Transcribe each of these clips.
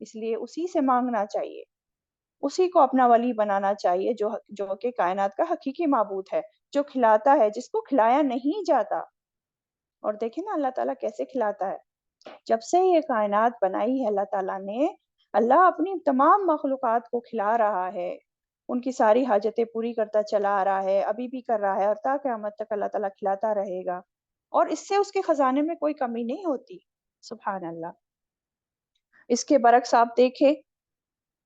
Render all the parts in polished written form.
اس لیے اسی سے مانگنا چاہیے، اسی کو اپنا ولی بنانا چاہیے، جو کہ کائنات کا حقیقی معبود ہے، جو کھلاتا ہے، جس کو کھلایا نہیں جاتا۔ اور دیکھیں نا اللہ تعالیٰ کیسے کھلاتا ہے۔ جب سے یہ کائنات بنائی ہے اللہ تعالیٰ نے، اللہ اپنی تمام مخلوقات کو کھلا رہا ہے، ان کی ساری حاجتیں پوری کرتا چلا آ رہا ہے، ابھی بھی کر رہا ہے، اور تا قیامت تک اللہ تعالیٰ کھلاتا رہے گا، اور اس سے اس کے خزانے میں کوئی کمی نہیں ہوتی۔ سبحان اللہ۔ اس کے برعکس آپ دیکھیں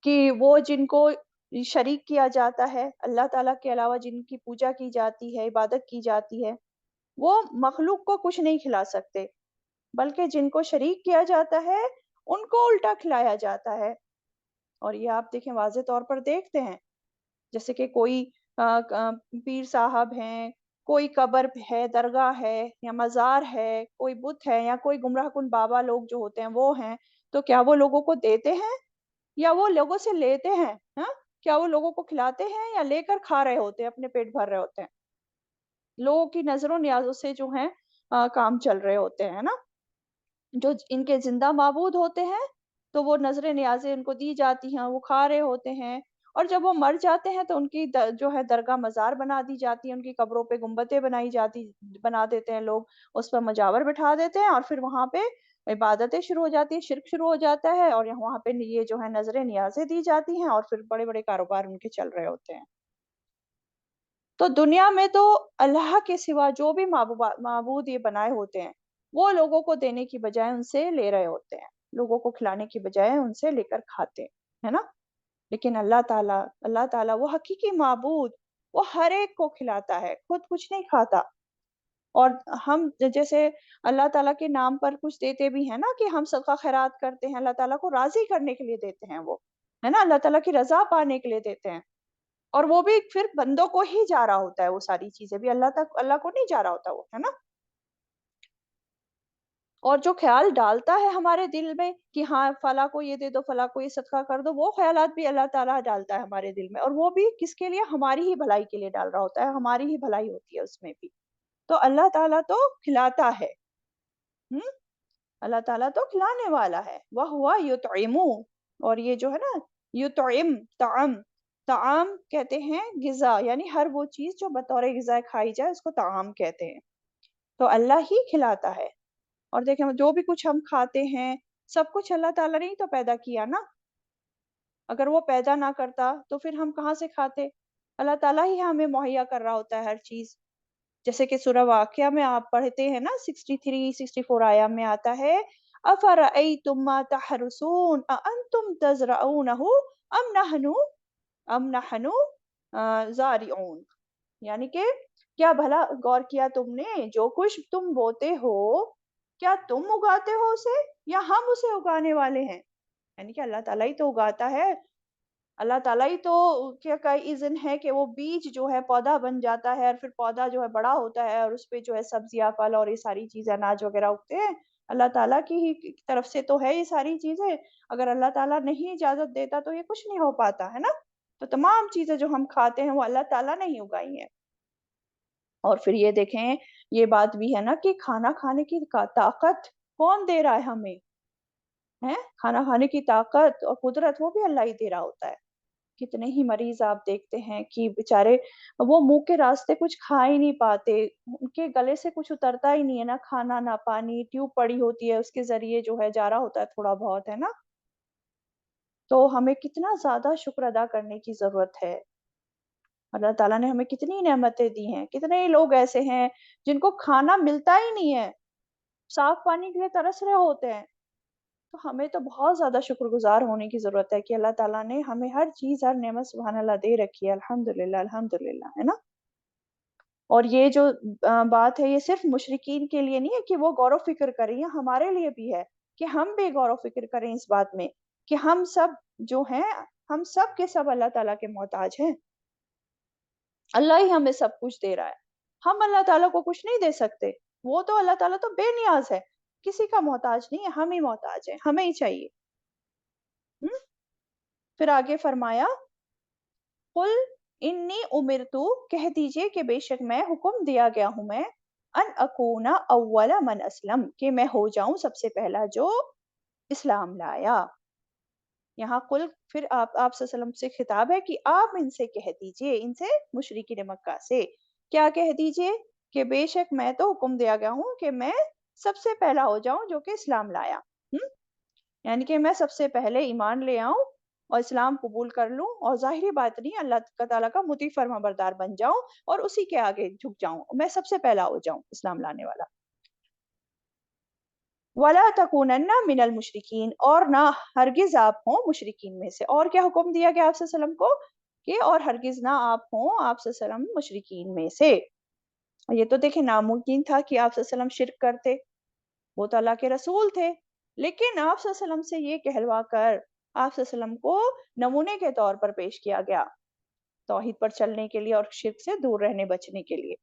کہ وہ جن کو شریک کیا جاتا ہے اللہ تعالیٰ کے علاوہ، جن کی پوجا کی جاتی ہے، عبادت کی جاتی ہے، وہ مخلوق کو کچھ نہیں کھلا سکتے، بلکہ جن کو شریک کیا جاتا ہے ان کو الٹا کھلایا جاتا ہے۔ اور یہ آپ دیکھیں، واضح طور پر دیکھتے ہیں، جیسے کہ کوئی پیر صاحب ہیں، کوئی قبر ہے، درگاہ ہے یا مزار ہے، کوئی بت ہے یا کوئی گمراہ کن بابا لوگ جو ہوتے ہیں وہ ہیں، تو کیا وہ لوگوں کو دیتے ہیں یا وہ لوگوں سے لیتے ہیں؟ ہاں، کیا وہ لوگوں کو کھلاتے ہیں یا لے کر کھا رہے ہوتے ہیں، اپنے پیٹ بھر رہے ہوتے ہیں؟ لوگوں کی نظروں نیازوں سے جو ہیں کام چل رہے ہوتے ہیں نا۔ جو ان کے زندہ معبود ہوتے ہیں تو وہ نظر نیازیں ان کو دی جاتی ہیں، وہ کھا رہے ہوتے ہیں، اور جب وہ مر جاتے ہیں تو ان کی جو ہے درگاہ مزار بنا دی جاتی ہے، ان کی قبروں پہ گنبدیں بنا دیتے ہیں لوگ، اس پر مجاور بٹھا دیتے ہیں، اور پھر وہاں پہ عبادتیں شروع ہو جاتی ہیں، شرک شروع ہو جاتا ہے، اور وہاں پہ یہ جو ہے نظر نیازیں دی جاتی ہیں، اور پھر بڑے بڑے کاروبار ان کے چل رہے ہوتے ہیں۔ تو دنیا میں تو اللہ کے سوا جو بھی معبود یہ بنائے ہوتے ہیں، وہ لوگوں کو دینے کی بجائے ان سے لے رہے ہوتے ہیں، لوگوں کو کھلانے کی بجائے ان سے لے کر کھاتے ہیں، ہے نا۔ لیکن اللہ تعالیٰ وہ حقیقی معبود، وہ ہر ایک کو کھلاتا ہے، خود کچھ نہیں کھاتا۔ اور ہم جیسے اللہ تعالیٰ کے نام پر کچھ دیتے بھی ہیں نا، کہ ہم صدقہ خیرات کرتے ہیں، اللہ تعالیٰ کو راضی کرنے کے لیے دیتے ہیں، وہ ہے نا، اللہ تعالیٰ کی رضا پانے کے لیے دیتے ہیں، اور وہ بھی پھر بندوں کو ہی جا رہا ہوتا ہے، وہ ساری چیزیں بھی اللہ کو نہیں جا رہا ہوتا، وہ ہے نا۔ اور جو خیال ڈالتا ہے ہمارے دل میں کہ ہاں فلاں کو یہ دے دو، فلاں کو یہ صدقہ کر دو، وہ خیالات بھی اللہ تعالیٰ ڈالتا ہے ہمارے دل میں، اور وہ بھی کس کے لیے؟ ہماری ہی بھلائی کے لیے ڈال رہا ہوتا ہے، ہماری ہی بھلائی ہوتی ہے اس میں بھی۔ تو اللہ تعالیٰ تو کھلاتا ہے، اللہ تعالیٰ تو کھلانے والا ہے، وَهُوَ يُطْعِمُ۔ اور یہ جو ہے نا، یطعم، طعام کہتے ہیں غذا، یعنی ہر وہ چیز جو بطور غذا کھائی جائے اس کو طعام کہتے ہیں۔ تو اللہ ہی کھلاتا ہے۔ اور دیکھیں جو بھی کچھ ہم کھاتے ہیں، سب کچھ اللہ تعالیٰ نے ہی تو پیدا کیا نا۔ اگر وہ پیدا نہ کرتا تو پھر ہم کہاں سے کھاتے؟ اللہ تعالیٰ ہی ہمیں مہیا کر رہا ہوتا ہے ہر چیز۔ جیسے کہ سورہ واقعہ میں آپ پڑھتے ہیں نا، 63 64 آیا میں آتا ہے، أَفَرَأَيْتُمْ مَا تَحْرُثُونَ أَأَنْتُمْ تَزْرَعُونَهُ أَمْ نَحْنُ زَارِعُونَ۔ یعنی کہ کیا بھلا غور کیا تم نے، جو کچھ تم بوتے ہو کیا تم اگاتے ہو اسے یا ہم اسے اگانے والے ہیں؟ یعنی کہ اللہ تعالیٰ ہی تو اگاتا ہے، اللہ تعالیٰ ہی تو کیا کا اذن ہے کہ وہ بیج جو ہے پودا بن جاتا ہے، اور پھر پودا جو ہے بڑا ہوتا ہے، اور اس پہ جو ہے سبزیاں، پھل اور یہ ساری چیزیں، اناج وغیرہ اگتے ہیں۔ اللہ تعالیٰ کی ہی طرف سے تو ہے یہ ساری چیزیں، اگر اللہ تعالیٰ نہیں اجازت دیتا تو یہ کچھ نہیں ہو پاتا، ہے نا۔ تو تمام چیزیں جو ہم کھاتے ہیں وہ اللہ تعالیٰ نے ہی اگائی ہیں۔ اور پھر یہ دیکھیں، یہ بات بھی ہے نا کہ کھانا کھانے کی طاقت کون دے رہا ہے ہمیں؟ ہے کھانا کھانے کی طاقت اور قدرت وہ بھی اللہ ہی دے رہا ہوتا ہے۔ کتنے ہی مریض آپ دیکھتے ہیں کہ بیچارے وہ منہ کے راستے کچھ کھا ہی نہیں پاتے، ان کے گلے سے کچھ اترتا ہی نہیں ہے، نہ کھانا نہ پانی، ٹیوب پڑی ہوتی ہے، اس کے ذریعے جو ہے جا رہا ہوتا ہے تھوڑا بہت، ہے نا۔ تو ہمیں کتنا زیادہ شکر ادا کرنے کی ضرورت ہے۔ اللہ تعالیٰ نے ہمیں کتنی نعمتیں دی ہیں، کتنے ہی لوگ ایسے ہیں جن کو کھانا ملتا ہی نہیں ہے، صاف پانی کے لیے ترس رہے ہوتے ہیں۔ تو ہمیں تو بہت زیادہ شکر گزار ہونے کی ضرورت ہے کہ اللہ تعالیٰ نے ہمیں ہر چیز، ہر نعمت سبحان اللہ دے رکھی ہے، الحمدللہ الحمدللہ، ہے نا۔ اور یہ جو بات ہے یہ صرف مشرکین کے لیے نہیں ہے کہ وہ غور و فکر کریں، یہ ہمارے لیے بھی ہے کہ ہم بھی غور و فکر کریں اس بات میں کہ ہم سب جو ہیں، ہم سب کے سب اللہ تعالیٰ کے محتاج ہیں، اللہ ہی ہمیں سب کچھ دے رہا ہے، ہم اللہ تعالیٰ کو کچھ نہیں دے سکتے، وہ تو اللہ تعالیٰ تو بے نیاز ہے، کسی کا محتاج نہیں ہے، ہم ہی محتاج ہیں، ہمیں ہی چاہیے۔ پھر آگے فرمایا، قل انی امرتو، کہہ دیجئے کہ بے شک میں حکم دیا گیا ہوں میں، ان اکونا اول من اسلم، کہ میں ہو جاؤں سب سے پہلا جو اسلام لایا۔ یہاں قل پھر آپ صلی اللہ علیہ وسلم سے خطاب ہے کہ آپ ان سے کہہ دیجئے، ان سے مشرکین مکہ سے کیا کہہ دیجئے کہ بے شک میں تو حکم دیا گیا ہوں کہ میں سب سے پہلا ہو جاؤں جو کہ اسلام لایا، یعنی کہ میں سب سے پہلے ایمان لے آؤں اور اسلام قبول کر لوں اور ظاہری بات نہیں اللہ تعالیٰ کا مطیع فرما بردار بن جاؤں اور اسی کے آگے جھک جاؤں، میں سب سے پہلا ہو جاؤں اسلام لانے والا۔ وَلَا تَكُونَنَّ مِنَ الْمُشْرِكِينَ، اور نہ ہرگز آپ ہوں مشرکین میں سے۔ اور کیا حکم دیا گیا آپ صلی اللہ علیہ وسلم کو کہ اور ہرگز نہ آپ ہوں آپ صلی اللہ علیہ وسلم مشرکین میں سے۔ یہ تو دیکھیں ناممکن تھا کہ آپ صلی اللہ علیہ وسلم شرک کرتے، وہ تو اللہ کے رسول تھے، لیکن آپ صلی اللہ علیہ وسلم سے یہ کہلوا کر آپ صلی اللہ علیہ وسلم کو نمونے کے طور پر پیش کیا گیا توحید پر چلنے کے لیے اور شرک سے دور رہنے بچنے کے لیے۔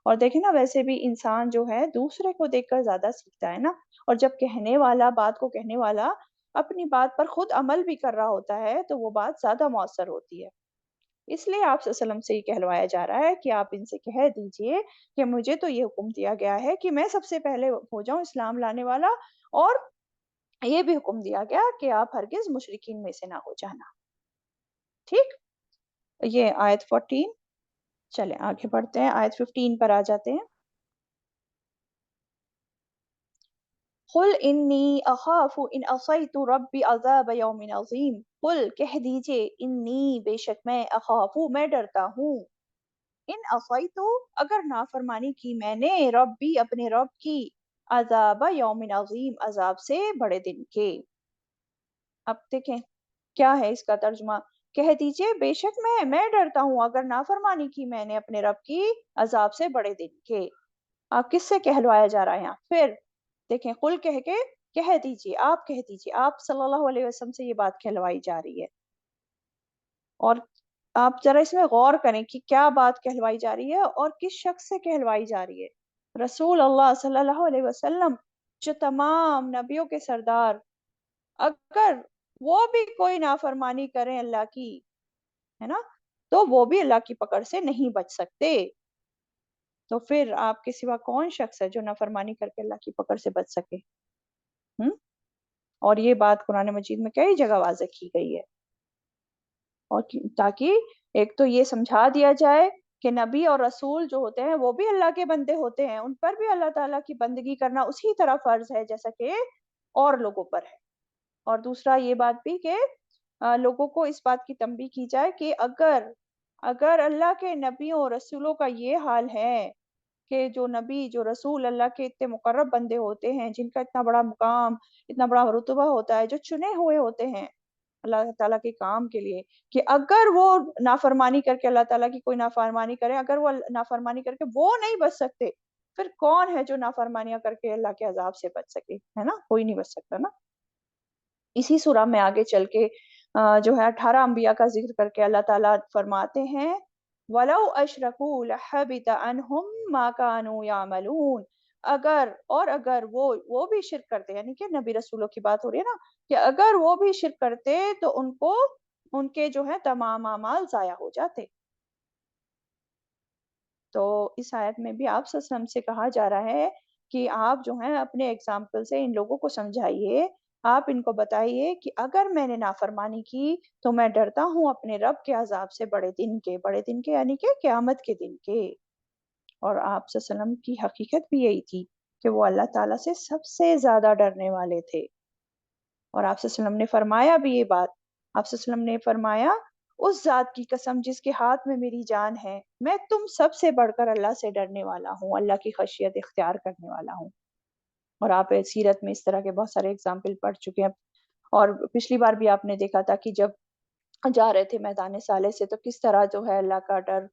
اور دیکھیں نا ویسے بھی انسان جو ہے دوسرے کو دیکھ کر زیادہ سیکھتا ہے نا، اور جب کہنے والا بات کو کہنے والا اپنی بات پر خود عمل بھی کر رہا ہوتا ہے تو وہ بات زیادہ مؤثر ہوتی ہے۔ اس لیے آپ صلی اللہ علیہ وسلم سے یہ کہلوایا جا رہا ہے کہ آپ ان سے کہہ دیجئے کہ مجھے تو یہ حکم دیا گیا ہے کہ میں سب سے پہلے ہو جاؤں اسلام لانے والا، اور یہ بھی حکم دیا گیا کہ آپ ہرگز مشرکین میں سے نہ ہو جانا۔ ٹھیک، یہ آیت 14۔ چلیں آگے بڑھتے ہیں، آیت 15 پر آ جاتے ہیں۔ قل انی اخاف ان عصیت ربی عذاب یوم عظیم، قل کہہ دیجئے انی بے شک میں اخاف میں ڈرتا ہوں، ان عصیت اگر نافرمانی کی میں نے ربی اپنے رب کی، عذاب یوم عظیم عذاب سے بڑے دن کے۔ اب دیکھیں کیا ہے اس کا ترجمہ، کہہ دیجئے بے شک میں ڈرتا ہوں اگر نافرمانی کی میں نے اپنے رب کی، عذاب سے بڑے دن کے۔ آپ کس سے کہلوایا جا رہا ہے یہاں؟ پھر دیکھیں قل کہہ کے کہہ دیجئے، آپ کہہ دیجئے، آپ صلی اللہ علیہ وسلم سے یہ بات کہلوائی جا رہی ہے۔ اور آپ ذرا اس میں غور کریں کہ کیا بات کہلوائی جا رہی ہے اور کس شخص سے کہلوائی جا رہی ہے۔ رسول اللہ صلی اللہ علیہ وسلم جو تمام نبیوں کے سردار، اگر وہ بھی کوئی نافرمانی کریں اللہ کی، ہے نا، تو وہ بھی اللہ کی پکڑ سے نہیں بچ سکتے۔ تو پھر آپ کے سوا کون شخص ہے جو نافرمانی کر کے اللہ کی پکڑ سے بچ سکے؟ اور یہ بات قرآن مجید میں کئی جگہ واضح کی گئی ہے، اور تاکہ ایک تو یہ سمجھا دیا جائے کہ نبی اور رسول جو ہوتے ہیں وہ بھی اللہ کے بندے ہوتے ہیں، ان پر بھی اللہ تعالیٰ کی بندگی کرنا اسی طرح فرض ہے جیسا کہ اور لوگوں پر ہے۔ اور دوسرا یہ بات بھی کہ لوگوں کو اس بات کی تنبیہ کی جائے کہ اگر اللہ کے نبیوں اور رسولوں کا یہ حال ہے کہ جو نبی جو رسول اللہ کے اتنے مقرب بندے ہوتے ہیں، جن کا اتنا بڑا مقام اتنا بڑا رتبہ ہوتا ہے، جو چنے ہوئے ہوتے ہیں اللہ تعالیٰ کے کام کے لیے، کہ اگر وہ نافرمانی کر کے اللہ تعالیٰ کی کوئی نافرمانی کرے، اگر وہ نافرمانی کر کے وہ نہیں بچ سکتے، پھر کون ہے جو نافرمانیاں کر کے اللہ کے عذاب سے بچ سکے؟ ہے نا، کوئی نہیں بچ سکتا نا۔ اسی سورہ میں آگے چل کے جو ہے 18 انبیاء کا ذکر کر کے اللہ تعالیٰ فرماتے ہیں وَلَوْ أَشْرَكُوا لَحَبِطَ عَنْهُمْ مَا كَانُوا يَعْمَلُونَ، اگر وہ بھی شرک کرتے، یعنی کہ نبی رسولوں کی بات ہو رہی ہے نا، کہ اگر وہ بھی شرک کرتے تو ان کے جو ہے تمام اعمال ضائع ہو جاتے۔ تو اس آیت میں بھی آپ صلی اللہ علیہ وسلم سے کہا جا رہا ہے کہ آپ جو ہیں اپنے اگزامپل سے ان لوگوں کو سمجھائیے، آپ ان کو بتائیے کہ اگر میں نے نافرمانی کی تو میں ڈرتا ہوں اپنے رب کے عذاب سے بڑے دن کے یعنی کہ قیامت کے دن کے۔ اور آپ صلی اللہ علیہ وسلم کی حقیقت بھی یہی تھی کہ وہ اللہ تعالیٰ سے سب سے زیادہ ڈرنے والے تھے، اور آپ صلی اللہ علیہ وسلم نے فرمایا بھی یہ بات، آپ صلی اللہ علیہ وسلم نے فرمایا اس ذات کی قسم جس کے ہاتھ میں میری جان ہے، میں تم سب سے بڑھ کر اللہ سے ڈرنے والا ہوں، اللہ کی خشیت اختیار کرنے والا ہوں۔ اور آپ سیرت میں اس طرح کے بہت سارے اگزامپل پڑھ چکے ہیں، اور پچھلی بار بھی آپ نے دیکھا تھا کہ جب جا رہے تھے میدان صالح سے تو کس طرح جو ہے اللہ کا ڈر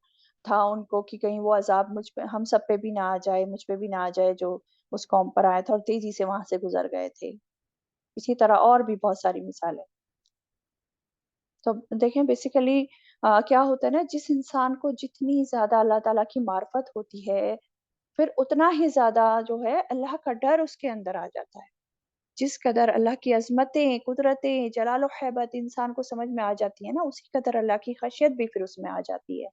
تھا ان کو کہ کہیں وہ عذاب مجھ پہ ہم سب پہ بھی نہ آ جائے، مجھ پہ بھی نہ آ جائے جو اس قوم پر آیا تھا، اور تیزی سے وہاں سے گزر گئے تھے۔ اسی طرح اور بھی بہت ساری مثالیں۔ تو دیکھیں بیسیکلی کیا ہوتا ہے نا، جس انسان کو جتنی زیادہ اللہ تعالیٰ کی معرفت ہوتی ہے پھر اتنا ہی زیادہ جو ہے اللہ کا ڈر اس کے اندر آ جاتا ہے۔ جس قدر اللہ کی عظمتیں، قدرتیں، جلال و ہیبت انسان کو سمجھ میں آ جاتی ہے نا، اسی قدر اللہ کی خشیت بھی پھر اس میں آ جاتی ہے۔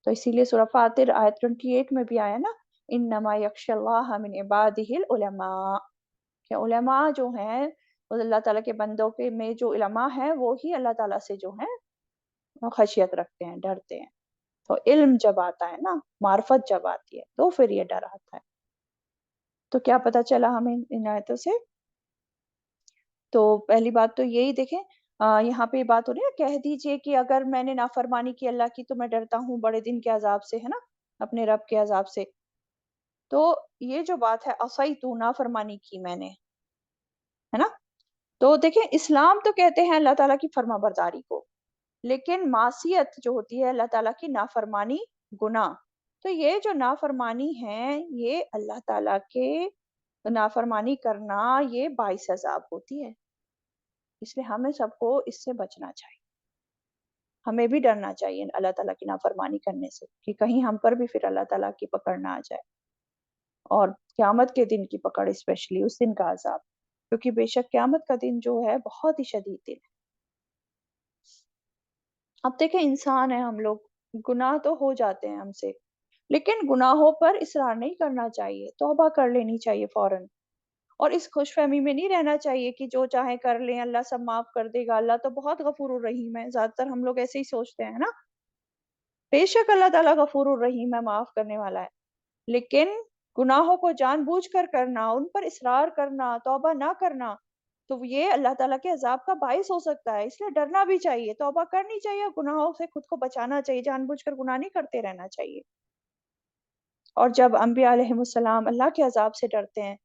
تو اسی لیے سورہ فاطر آیت 28 میں بھی آیا نا، انما یخشی اللہ من عبادہ العلماء، کہ علماء جو ہیں اور اللہ تعالیٰ کے بندوں کے میں جو علماء ہیں وہ ہی اللہ تعالیٰ سے جو ہیں وہ خشیت رکھتے ہیں، ڈرتے ہیں. تو علم جب آتا ہے نا، معرفت جب آتی ہے تو پھر یہ ڈر آتا ہے. تو کیا پتا چلا ہمیں ان آیتوں سے؟ تو پہلی بات تو یہی دیکھیں، یہاں پہ بات ہو رہی ہے، کہہ دیجئے کہ اگر میں نے نافرمانی کی اللہ کی تو میں ڈرتا ہوں بڑے دن کے عذاب سے، ہے نا، اپنے رب کے عذاب سے. تو یہ جو بات ہے عصیتو، نافرمانی کی میں نے، ہے نا. تو دیکھیں اسلام تو کہتے ہیں اللہ تعالیٰ کی فرما برداری کو، لیکن معصیت جو ہوتی ہے اللہ تعالیٰ کی نافرمانی، گناہ، تو یہ جو نافرمانی ہے یہ اللہ تعالیٰ کے نافرمانی کرنا یہ باعث عذاب ہوتی ہے. اس لیے ہمیں سب کو اس سے بچنا چاہیے، ہمیں بھی ڈرنا چاہیے اللہ تعالیٰ کی نافرمانی کرنے سے، کہ کہیں ہم پر بھی پھر اللہ تعالیٰ کی پکڑ نہ آ جائے، اور قیامت کے دن کی پکڑ، اسپیشلی اس دن کا عذاب، کیونکہ بے شک قیامت کا دن جو ہے بہت ہی شدید دن ہے. اب دیکھیں انسان ہے ہم لوگ، گناہ تو ہو جاتے ہیں ہم سے، لیکن گناہوں پر اصرار نہیں کرنا چاہیے، توبہ کر لینی چاہیے فوراً. اور اس خوش فہمی میں نہیں رہنا چاہیے کہ جو چاہے کر لیں، اللہ سب معاف کر دے گا، اللہ تو بہت غفور الرحیم ہے. زیادہ تر ہم لوگ ایسے ہی سوچتے ہیں نا. بے شک اللہ تعالیٰ غفور الرحیم ہے، معاف کرنے والا ہے، لیکن گناہوں کو جان بوجھ کر کرنا، ان پر اصرار کرنا، توبہ نہ کرنا، تو یہ اللہ تعالیٰ کے عذاب کا باعث ہو سکتا ہے. اس لیے ڈرنا بھی چاہیے، توبہ کرنی چاہیے، گناہوں سے خود کو بچانا چاہیے، جان بوجھ کر گناہ نہیں کرتے رہنا چاہیے. اور جب انبیاء علیہ السلام اللہ کے عذاب سے ڈرتے ہیں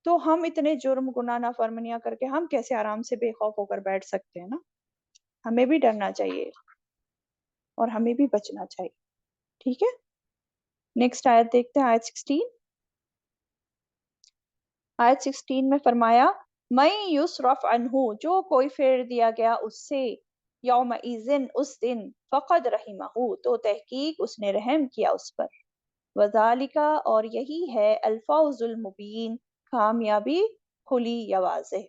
تو ہم اتنے جرم گناہ نافرمانیاں کر کے ہم کیسے آرام سے بے خوف ہو کر بیٹھ سکتے ہیں نا. ہمیں بھی ڈرنا چاہیے اور ہمیں بھی بچنا چاہیے. ٹھیک ہے، نیکسٹ آیت دیکھتے ہیں، آیت 16. آیت 16 میں فرمایا میں یصرف عنہ، جو کوئی پھیر دیا گیا اس سے، یومئذ اس دن، فقد رحمہ، تو تحقیق اس نے رحم کیا اس پر. وذالک، اور یہی ہے، الفوز المبین، کامیابی کھلی یا واضح.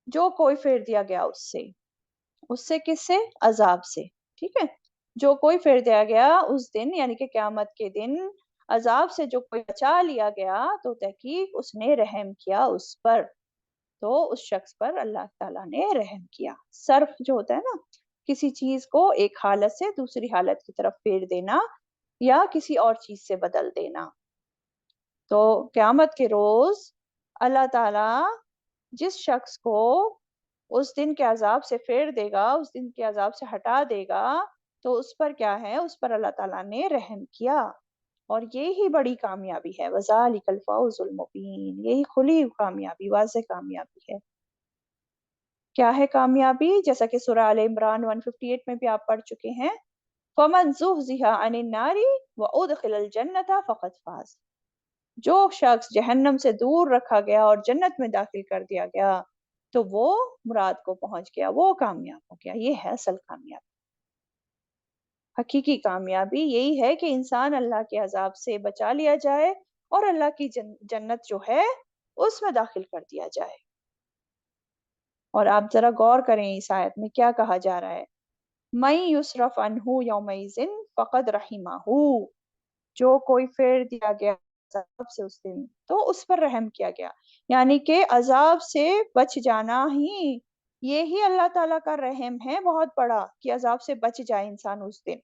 جو کوئی پھیر دیا گیا اس سے کس سے؟ عذاب سے. ٹھیک ہے، جو کوئی پھیر دیا گیا اس دن، یعنی کہ قیامت کے دن، عذاب سے جو کوئی بچا لیا گیا تو تحقیق اس نے رحم کیا اس پر. تو اس شخص پر اللہ تعالیٰ نے رحم کیا. صرف جو ہوتا ہے نا، کسی چیز کو ایک حالت سے دوسری حالت کی طرف پھیر دینا یا کسی اور چیز سے بدل دینا. تو قیامت کے روز اللہ تعالیٰ جس شخص کو اس دن کے عذاب سے پھیر دے گا، اس دن کے عذاب سے ہٹا دے گا، تو اس پر کیا ہے؟ اس پر اللہ تعالیٰ نے رحم کیا. اور یہی بڑی کامیابی ہے، وذالک الفوز المبین، یہی کھلی کامیابی، واضح کامیابی ہے. کیا ہے کامیابی؟ جیسا کہ سورہ آل عمران 158 میں بھی آپ پڑھ چکے ہیں، فَمَنْ زُحْزِحَ عَنِ النَّارِ وَأُدْخِلَ الْجَنَّةَ فَقَدْ فَازَ. جو شخص جہنم سے دور رکھا گیا اور جنت میں داخل کر دیا گیا تو وہ مراد کو پہنچ گیا، وہ کامیاب ہو گیا. یہ ہے اصل کامیابی. حقیقی کامیابی یہی ہے کہ انسان اللہ کے عذاب سے بچا لیا جائے اور اللہ کی جنت جو ہے اس میں داخل کر دیا جائے. اور آپ ذرا غور کریں اس آیت میں کیا کہا جا رہا ہے، مَن یُصْرَفْ عَنْہُ یَوْمَئِذٍ فَقَدْ رَحِمَہُ، جو کوئی پھیر دیا گیا عذاب سے اس دن تو اس پر رحم کیا گیا. یعنی کہ عذاب سے بچ جانا ہی یہی اللہ تعالیٰ کا رحم ہے بہت بڑا، کہ عذاب سے بچ جائے انسان اس دن.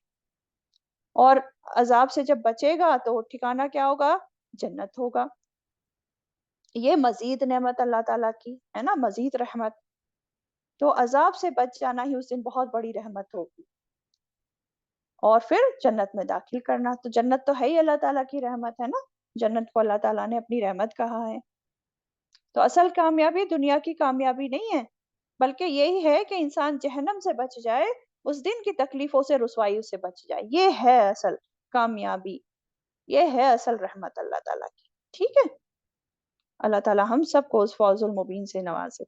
اور عذاب سے جب بچے گا تو ٹھکانہ کیا ہوگا؟ جنت ہوگا. یہ مزید نعمت اللہ تعالیٰ کی ہے نا، مزید رحمت. تو عذاب سے بچ جانا ہی اس دن بہت بڑی رحمت ہوگی. اور پھر جنت میں داخل کرنا، تو جنت تو ہے ہی اللہ تعالیٰ کی رحمت ہے نا، جنت کو اللہ تعالیٰ نے اپنی رحمت کہا ہے. تو اصل کامیابی دنیا کی کامیابی نہیں ہے، بلکہ یہی ہے کہ انسان جہنم سے بچ جائے، اس دن کی تکلیفوں سے، رسوائیوں سے بچ جائے. یہ ہے اصل کامیابی، یہ ہے اصل رحمت اللہ تعالیٰ کی. ٹھیک ہے، اللہ تعالیٰ ہم سب کو اس فوز المبین سے نوازے،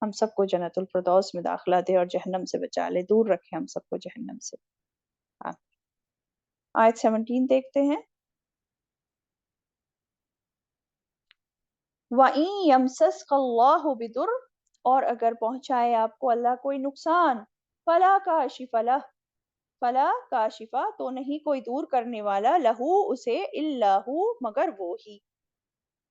ہم سب کو جنت الفردوس میں داخلہ دے اور جہنم سے بچا لے، دور رکھے ہم سب کو جہنم سے. آیت 17 دیکھتے ہیں، وَإِن يَمْسَسْكَ اللَّهُ بِضُرٍّ، اور اگر پہنچائے آپ کو اللہ کوئی نقصان، فَلَا كَاشِفَ لَهُ، فَلَا كَاشِفَ، تو نہیں کوئی دور کرنے والا، لَهُ اسے، إِلَّا هُوَ، مگر وہ ہی.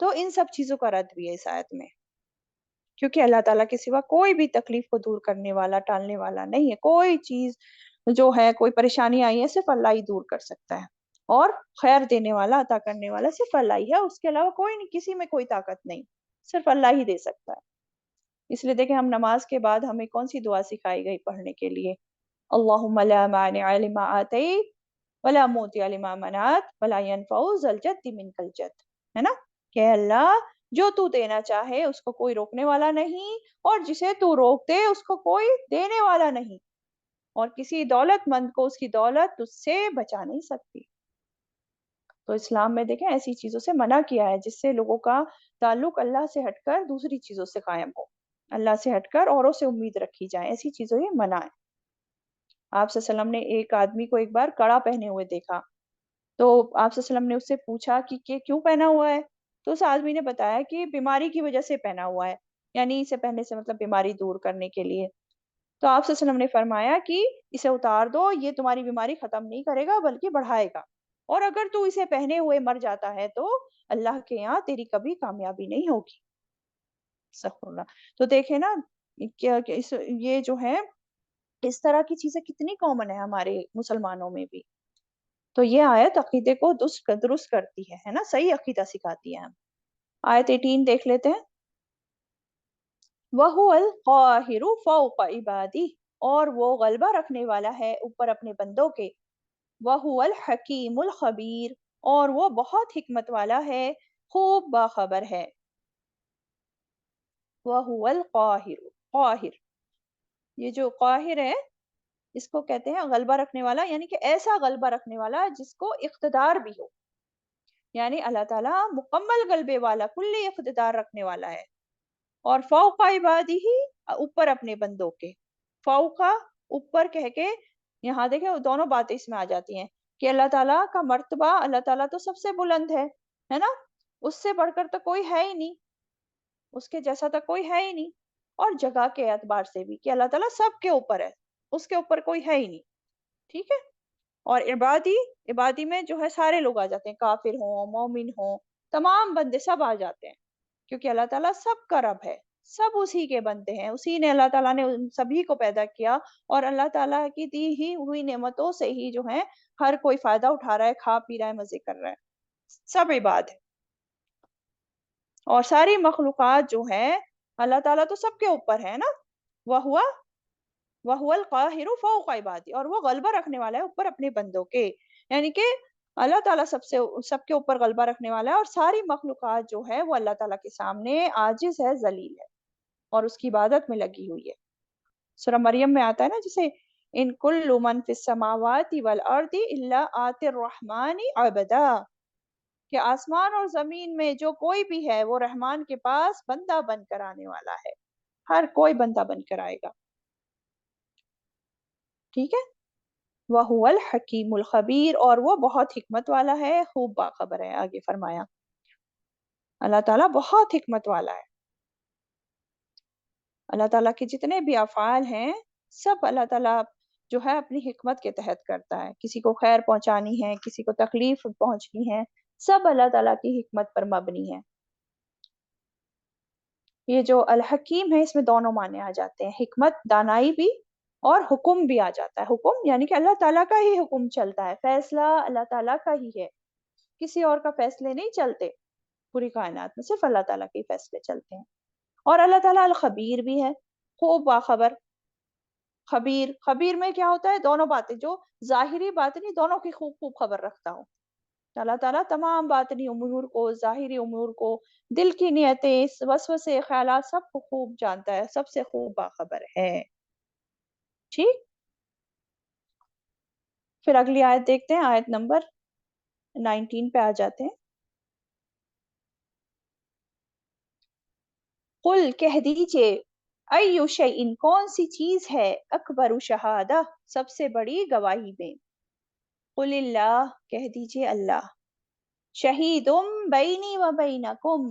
تو ان سب چیزوں کا رد بھی ہے اس آیت میں، کیونکہ اللہ تعالیٰ کے سوا کوئی بھی تکلیف کو دور کرنے والا، ٹالنے والا نہیں ہے. کوئی چیز جو ہے، کوئی پریشانی آئی ہے، صرف اللہ ہی دور کر سکتا ہے. اور خیر دینے والا، عطا کرنے والا صرف اللہ ہی ہے، اس کے علاوہ کوئی نہیں، کسی میں کوئی طاقت نہیں، صرف اللہ ہی دے سکتا ہے. اس لیے دیکھیں ہم نماز کے بعد ہمیں کون سی دعا سکھائی گئی پڑھنے کے لیے؟ اللہم لا مانع لما آتیت ولا موتی لما منعت ولا ينفع ذا الجد منک الجد، ہے نا؟ کہ اللہ جو تو دینا چاہے اس کو کوئی روکنے والا نہیں، اور جسے تو روک دے اس کو کوئی دینے والا نہیں، اور کسی دولت مند کو اس کی دولت تجھ سے بچا نہیں سکتی. تو اسلام میں دیکھیں ایسی چیزوں سے منع کیا ہے جس سے لوگوں کا تعلق اللہ سے ہٹ کر دوسری چیزوں سے قائم ہو، اللہ سے ہٹ کر اوروں سے امید رکھی جائے، ایسی چیزوں یہ منع ہے. آپ صلی اللہ علیہ وسلم نے ایک آدمی کو ایک بار کڑا پہنے ہوئے دیکھا، تو آپ صلی اللہ علیہ وسلم نے اس سے پوچھا کہ کیوں پہنا ہوا ہے؟ تو اس آدمی نے بتایا کہ بیماری کی وجہ سے پہنا ہوا ہے، یعنی اسے پہننے سے مطلب بیماری دور کرنے کے لیے. تو آپ صلی اللہ علیہ وسلم نے فرمایا کہ اسے اتار دو، یہ تمہاری بیماری ختم نہیں کرے گا بلکہ بڑھائے گا، اور اگر تو اسے پہنے ہوئے مر جاتا ہے تو اللہ کے یہاں تیری کبھی کامیابی نہیں ہوگی. استغفر اللہ. تو دیکھیں نا یہ جو ہے اس طرح کی چیزیں کتنی کامن ہے ہمارے مسلمانوں میں بھی. تو یہ آیت عقیدے کو درست کرتی ہے نا، صحیح عقیدہ سکھاتی ہے. ہم آیت 18 دیکھ لیتے ہیں. وَهُوَ الْقَاهِرُ فَوْقَ عِبَادِهِ، اور وہ غلبہ رکھنے والا ہے اوپر اپنے بندوں کے. وَهُوَ الْحَكِيمُ الْخَبِيرُ، اور وہ بہت حکمت والا ہے، خوب باخبر ہے. وَهُوَ الْقَاهِرُ، قاہر، یہ جو قاہر ہے اس کو کہتے ہیں غلبہ رکھنے والا، یعنی کہ ایسا غلبہ رکھنے والا جس کو اقتدار بھی ہو، یعنی اللہ تعالیٰ مکمل غلبے والا، کلی اقتدار رکھنے والا ہے. اور فوق عبادی ہی، اوپر اپنے بندوں کے. فوقا اوپر کہہ کے یہاں دیکھیں دونوں باتیں اس میں آ جاتی ہیں کہ اللہ تعالیٰ کا مرتبہ، اللہ تعالیٰ تو سب سے بلند ہے نا، اس سے بڑھ کر تو کوئی ہے ہی نہیں، اس کے جیسا تو کوئی ہے ہی نہیں. اور جگہ کے اعتبار سے بھی کہ اللہ تعالیٰ سب کے اوپر ہے، اس کے اوپر کوئی ہے ہی نہیں. ٹھیک ہے. اور عبادی، عبادی میں جو ہے سارے لوگ آ جاتے ہیں، کافر ہوں، مومن ہوں، تمام بندے سب آ جاتے ہیں، کیونکہ اللہ تعالیٰ سب کا رب ہے، سب اسی کے بندے ہیں، اسی نے، اللہ تعالیٰ نے ان سبھی کو پیدا کیا، اور اللہ تعالیٰ کی دی ہی ہوئی نعمتوں سے ہی جو ہے ہر کوئی فائدہ اٹھا رہا ہے، کھا پی رہا ہے، مزے کر رہا ہے، سب عباد ہے. اور ساری مخلوقات جو ہے اللہ تعالیٰ تو سب کے اوپر ہے نا. وَهُوَ الْقَاهِرُ فَوْقَ عِبَادِهِ، اور وہ غلبہ رکھنے والا ہے اوپر اپنے بندوں کے، یعنی کہ اللہ تعالیٰ سب کے اوپر غلبہ رکھنے والا ہے، اور ساری مخلوقات جو ہے وہ اللہ تعالیٰ کے سامنے عاجز ہے، ذلیل ہے، اور اس کی عبادت میں لگی ہوئی ہے. سورہ مریم میں آتا ہے نا، جسے ان کل من فی السماوات والارض الا آتی الرحمن عبدا، کہ آسمان اور زمین میں جو کوئی بھی ہے وہ رحمان کے پاس بندہ بن کر آنے والا ہے، ہر کوئی بندہ بن کر آئے گا. ٹھیک ہے. وَهُوَ الْحَكِيمُ الْخَبِيرُ، اور وہ بہت حکمت والا ہے، خوب باخبر ہے. آگے فرمایا اللہ تعالیٰ بہت حکمت والا ہے. اللہ تعالیٰ کے جتنے بھی افعال ہیں سب اللہ تعالیٰ جو ہے اپنی حکمت کے تحت کرتا ہے. کسی کو خیر پہنچانی ہے، کسی کو تکلیف پہنچنی ہے، سب اللہ تعالیٰ کی حکمت پر مبنی ہے. یہ جو الحکیم ہے اس میں دونوں معنی آ جاتے ہیں، حکمت دانائی بھی، اور حکم بھی آ جاتا ہے. حکم یعنی کہ اللہ تعالیٰ کا ہی حکم چلتا ہے، فیصلہ اللہ تعالیٰ کا ہی ہے، کسی اور کا فیصلے نہیں چلتے. پوری کائنات میں صرف اللہ تعالیٰ کے فیصلے چلتے ہیں. اور اللہ تعالیٰ الخبیر بھی ہے، خوب باخبر. خبیر، خبیر میں کیا ہوتا ہے؟ دونوں باتیں، جو ظاہری باطنی دونوں کی خوب خوب خبر رکھتا ہوں. اللہ تعالیٰ تمام باطنی امور کو، ظاہری امور کو، دل کی نیتیں، وسوسے، خیالات، سب کو خوب جانتا ہے، سب سے خوب باخبر ہے. ٹھیک. پھر اگلی آیت دیکھتے ہیں، آیت نمبر 19 پہ آ جاتے ہیں. قل کہہ دیجئے، ایو شیئن کون سی چیز ہے، اکبر شہادہ سب سے بڑی گواہی میں. قل اللہ کہہ دیجئے اللہ، شہیدم بینی و بینکم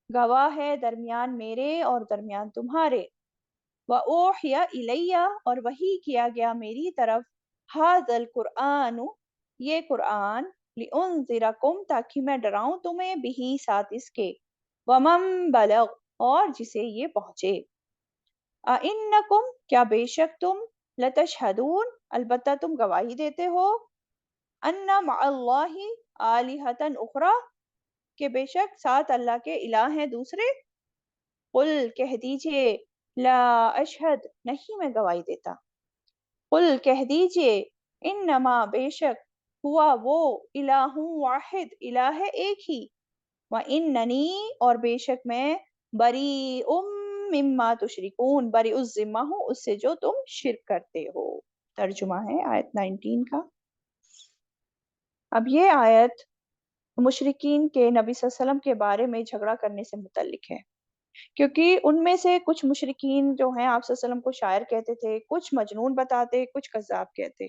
گواہ ہے درمیان میرے اور درمیان تمہارے. وَأُوحِیَ إِلَيَّ اور وحی کیا گیا میری طرف، ھذا القرآن یہ قرآن، لِأُنذِرَکُم تاکہ میں ڈراؤں تمہیں، بہی ساتھ اس کے، ومن بلغ اور جسے یہ پہنچے، اِنَّکُمْ کیا بے شک تم، لتشہدون البتہ تم گواہی دیتے ہو، ان مع اللہ آلہۃ اخری کہ بے شک ساتھ اللہ کے الہ ہیں دوسرے، قل کہہ دیجئے، لا اشہد نہیں میں گواہی دیتا، قل کہہ دیجئے، انما بے شک، ہوا وہ، الہ واحد الہ ہے ایک ہی، وَإِنَّنِي اور بے شک میں، بَرِیءٌ مِّمَّا تُشْرِكُونَ بری الذمہ ہوں اس سے جو تم شرک کرتے ہو۔ ترجمہ ہے آیت 19 کا۔ اب یہ آیت مشرکین کے نبی صلی اللہ علیہ وسلم کے بارے میں جھگڑا کرنے سے متعلق ہے، کیونکہ ان میں سے کچھ مشرکین جو ہیں آپ صلی اللہ علیہ وسلم کو شاعر کہتے تھے، کچھ مجنون بتاتے، کچھ کذاب کہتے،